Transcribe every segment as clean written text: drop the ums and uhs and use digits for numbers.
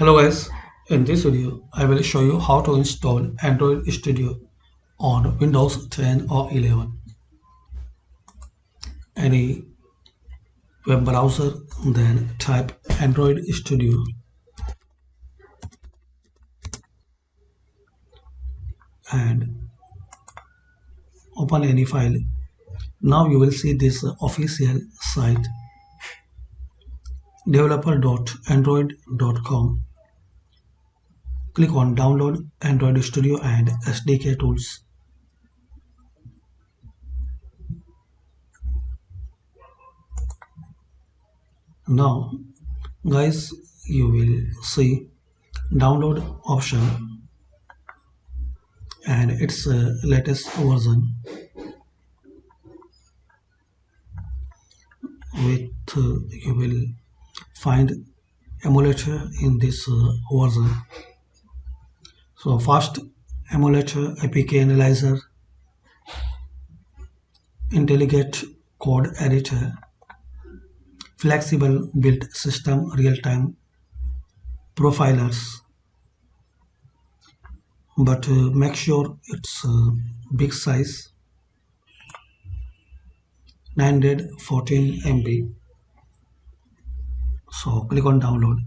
Hello guys, in this video I will show you how to install Android Studio on Windows 10 or 11. Any web browser, then type Android Studio and open any file. Now you will see this official site developer.android.com. Click on download Android Studio and SDK tools. Now guys, you will see download option and its latest version with you will find emulator in this version. So fast emulator, APK analyzer, intelligent code editor, flexible build system, real-time profilers, but make sure it's big size, 914 MB. So click on download.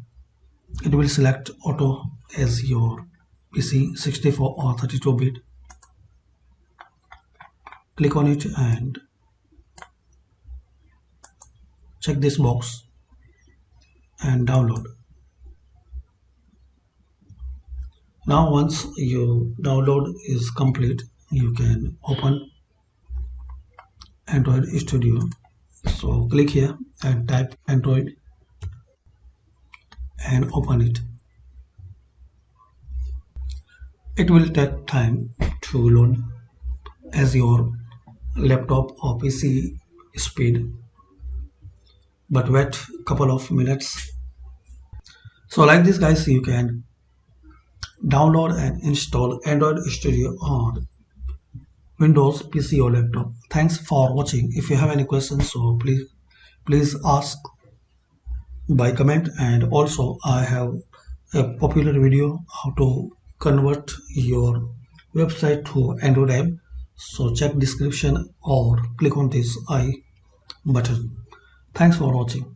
It will select auto as your PC 64 or 32-bit. Click on it and check this box and download. Now once your download is complete, you can open Android Studio. So click here and type Android and open it. It will take time to load as your laptop or PC speed, but wait couple of minutes. So like this guys, you can download and install Android Studio on Windows PC or laptop. Thanks for watching. If you have any questions, so please ask by comment, and also I have a popular video how to convert your website to Android app. So check description or click on this I button. Thanks for watching.